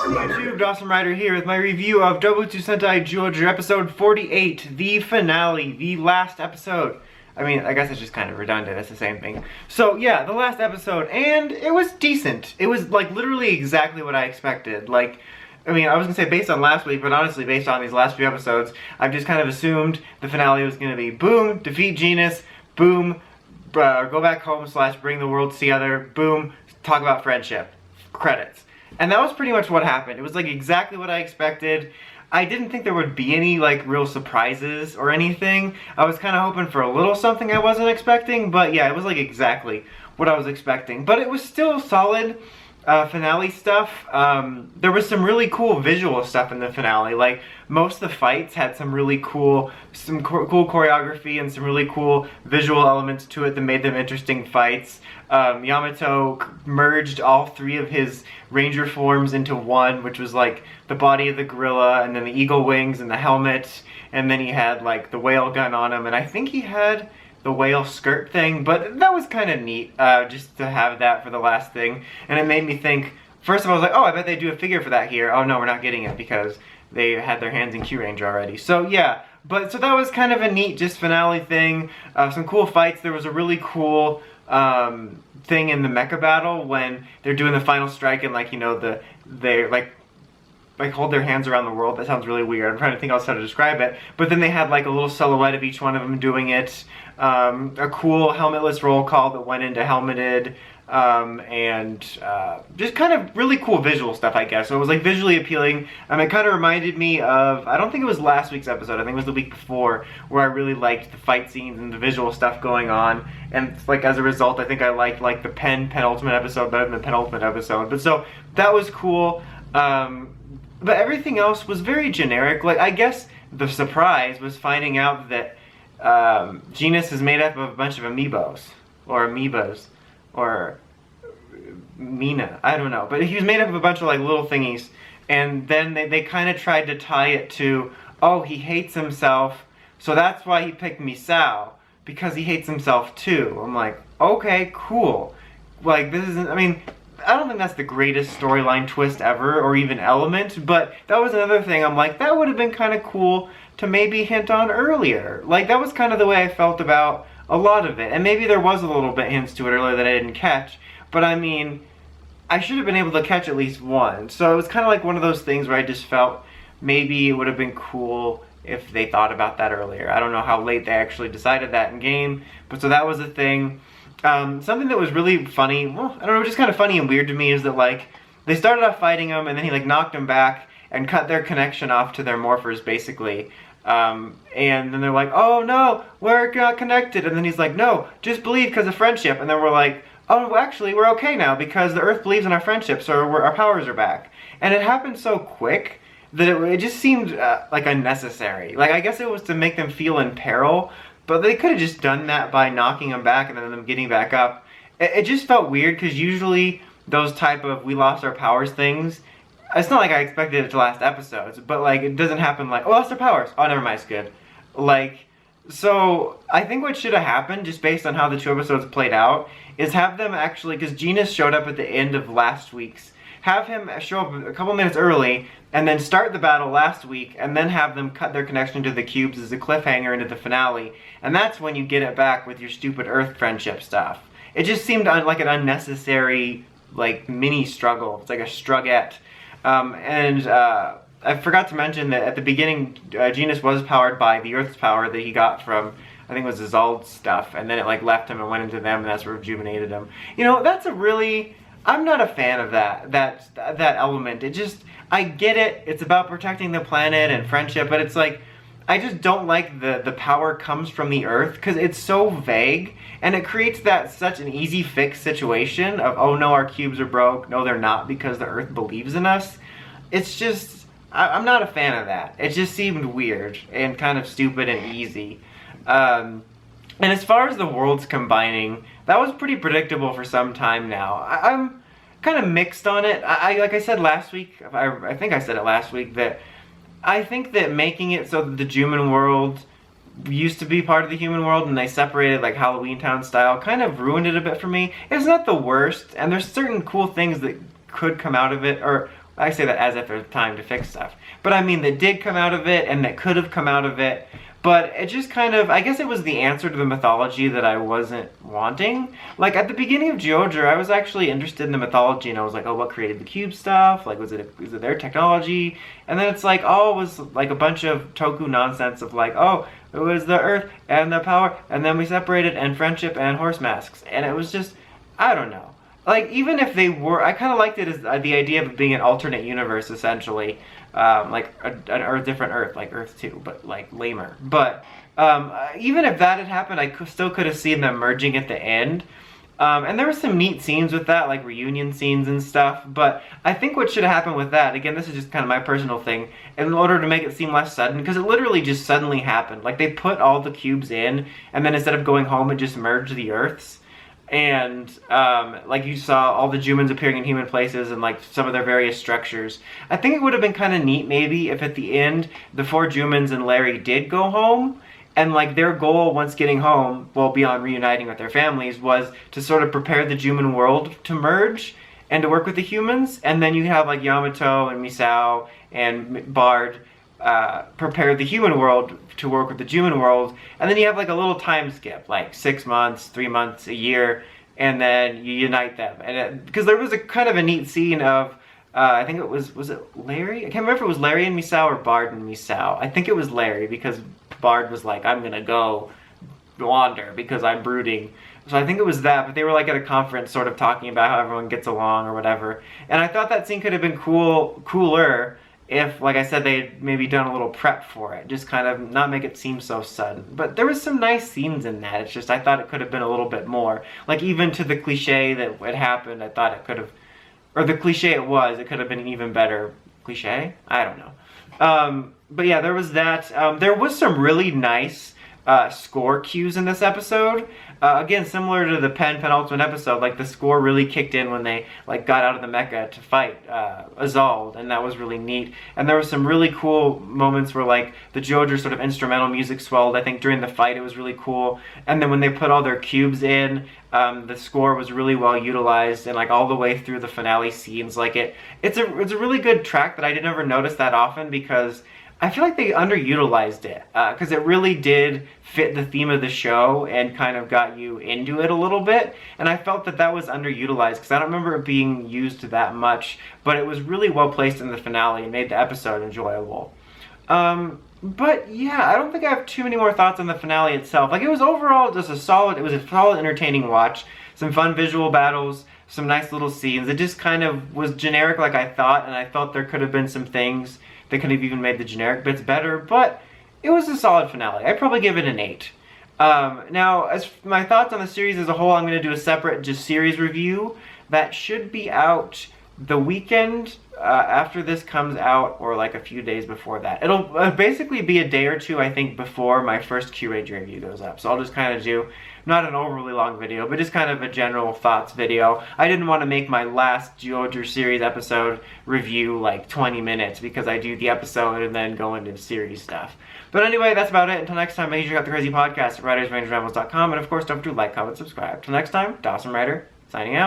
YouTube, Dawson Rider here with my review of Dobutsu Sentai Zyuohger episode 48, the finale, the last episode. I mean, I guess it's just kind of redundant, it's the same thing. So yeah, the last episode, and it was decent. It was like literally exactly what I expected. Like, I mean, I was gonna say based on last week, but honestly based on these last few episodes, I've just kind of assumed the finale was gonna be boom, defeat Genus, boom, go back home / bring the worlds together, boom, talk about friendship, credits. And that was pretty much what happened. It was like exactly what I expected. I didn't think there would be any like real surprises or anything. I was kind of hoping for a little something I wasn't expecting, but yeah, it was like exactly what I was expecting. But it was still solid finale stuff. There was some really cool visual stuff in the finale. Like most of the fights had some really cool, cool choreography and some really cool visual elements to it that made them interesting fights. Yamato merged all three of his ranger forms into one, which was like the body of the gorilla and then the eagle wings and the helmet, and then he had like the whale gun on him, and I think he had the whale skirt thing, but that was kind of neat just to have that for the last thing. And it made me think, first of all I was like, oh, I bet they do a figure for that here. Oh no, we're not getting it because they had their hands in Q-Range already. So yeah, but so that was kind of a neat just finale thing. Some cool fights. There was a really cool thing in the mecha battle when they're doing the final strike and like, you know, they like hold their hands around the world. That sounds really weird. I'm trying to think else how to describe it. But then they had like a little silhouette of each one of them doing it. A cool helmetless roll call that went into helmeted. And just kind of really cool visual stuff, I guess. So it was like visually appealing. It kind of reminded me of, I don't think it was last week's episode, I think it was the week before, where I really liked the fight scenes and the visual stuff going on. And like as a result, I think I liked like the penultimate episode better than the penultimate episode. But so that was cool. But everything else was very generic. Like I guess the surprise was finding out that Genus is made up of a bunch of amiibos or amoebas. Or Mina, I don't know. But he was made up of a bunch of like little thingies. And then they kind of tried to tie it to, oh, he hates himself, so that's why he picked Misao, because he hates himself too. I'm like, okay, cool. Like this isn't, I mean, I don't think that's the greatest storyline twist ever, or even element, but that was another thing. I'm like, that would have been kind of cool to maybe hint on earlier. Like that was kind of the way I felt about a lot of it, and maybe there was a little bit hints to it earlier that I didn't catch, but I mean, I should have been able to catch at least one. So it was kind of like one of those things where I just felt maybe it would have been cool if they thought about that earlier. I don't know how late they actually decided that in game, but so that was a thing. Something that was really funny, well, I don't know, just kind of funny and weird to me is that like, they started off fighting him and then he like knocked him back and cut their connection off to their morphers basically. And then they're like, oh no, we're not connected. And then he's like, no, just believe because of friendship. And then we're like, oh, actually, we're okay now because the Earth believes in our friendship, so our powers are back. And it happened so quick that it just seemed like unnecessary. Like, I guess it was to make them feel in peril, but they could have just done that by knocking them back and then them getting back up. It just felt weird because usually those type of we lost our powers things, it's not like I expected it to last episodes, but like it doesn't happen like, oh, lost their powers. Oh, never mind, it's good. Like, so I think what should have happened, just based on how the 2 episodes played out, is have them actually, because Genus showed up at the end of last week's, have him show up a couple minutes early, and then start the battle last week, and then have them cut their connection to the cubes as a cliffhanger into the finale, and that's when you get it back with your stupid Earth friendship stuff. It just seemed like an unnecessary, like, mini struggle. It's like a strugette. I forgot to mention that at the beginning, Genus was powered by the Earth's power that he got from, I think it was Zald's stuff, and then it like left him and went into them, and that's what rejuvenated him. You know, that's a really, I'm not a fan of that element. It just, I get it, it's about protecting the planet and friendship, but it's like, I just don't like the power comes from the Earth, because it's so vague, and it creates that such an easy fix situation of, oh no, our cubes are broke, no they're not because the Earth believes in us. It's just, I'm not a fan of that. It just seemed weird and kind of stupid and easy. And as far as the worlds combining, that was pretty predictable for some time now. I'm kind of mixed on it. Like I said last week, I think I said it last week, that I think that making it so that the Juman world used to be part of the human world and they separated like Halloween Town style kind of ruined it a bit for me. It's not the worst, and there's certain cool things that could come out of it, or I say that as if there's time to fix stuff. But I mean, that did come out of it, and that could have come out of it. But it just kind of, I guess it was the answer to the mythology that I wasn't wanting. Like, at the beginning of Zyuohger, I was actually interested in the mythology, and I was like, oh, what created the cube stuff? Like, was it their technology? And then it's like, oh, it was like a bunch of toku nonsense of like, oh, it was the earth and the power, and then we separated, and friendship and horse masks. And it was just, I don't know. Like, even if they were, I kind of liked it as the idea of it being an alternate universe, essentially. Like a different Earth, like Earth 2, but like lamer. But even if that had happened, I still could have seen them merging at the end. And there were some neat scenes with that, like reunion scenes and stuff. But I think what should have happened with that, again, this is just kind of my personal thing, in order to make it seem less sudden, because it literally just suddenly happened. Like, they put all the cubes in, and then instead of going home, it just merged the Earths. And like, you saw all the Jumans appearing in human places and like some of their various structures. I think it would have been kind of neat maybe if at the end the 4 Jumans and Larry did go home, and like their goal once getting home, well, beyond reuniting with their families, was to sort of prepare the Juman world to merge and to work with the humans. And then you have like Yamato and Misao and Bard prepare the human world to work with the Juman world, and then you have like a little time skip, like 6 months, 3 months, a year, and then you unite them. And because there was a kind of a neat scene of, I think it was it Larry? I can't remember if it was Larry and Misao or Bard and Misao. I think it was Larry, because Bard was like, I'm gonna go wander because I'm brooding. So I think it was that, but they were like at a conference sort of talking about how everyone gets along or whatever. And I thought that scene could have been cooler if, like I said, they had maybe done a little prep for it. Just kind of not make it seem so sudden. But there was some nice scenes in that. It's just I thought it could have been a little bit more. Like, even to the cliche that it happened, I thought it could have, or the cliche it could have been an even better cliche? I don't know. But yeah, there was that. There was some really nice score cues in this episode. Again, similar to the penultimate episode, like the score really kicked in when they like got out of the mecha to fight Azald, and that was really neat. And there were some really cool moments where like the Zyuohger sort of instrumental music swelled. I think during the fight it was really cool. And then when they put all their cubes in, the score was really well utilized, and like all the way through the finale scenes, like it's a really good track that I didn't ever notice that often, because I feel like they underutilized it, because it really did fit the theme of the show and kind of got you into it a little bit, and I felt that that was underutilized, because I don't remember it being used that much, but it was really well placed in the finale and made the episode enjoyable. But yeah, I don't think I have too many more thoughts on the finale itself. Like, it was overall just a solid entertaining watch, some fun visual battles, some nice little scenes. It just kind of was generic like I thought, and I felt there could have been some things that could have even made the generic bits better, but it was a solid finale. I'd probably give it an 8. Now, as my thoughts on the series as a whole, I'm going to do a separate just series review that should be out the weekend after this comes out, or like a few days before that. It'll basically be a day or two, I think, before my first Q-Rage review goes up. So I'll just kind of do, not an overly long video, but just kind of a general thoughts video. I didn't want to make my last Zyuohger series episode review like 20 minutes, because I do the episode and then go into the series stuff. But anyway, that's about it. Until next time, make sure you check out the Crazy Podcast at writersrangerambles.com, and of course, don't forget to like, comment, subscribe. Till next time, Dawson Writer, signing out.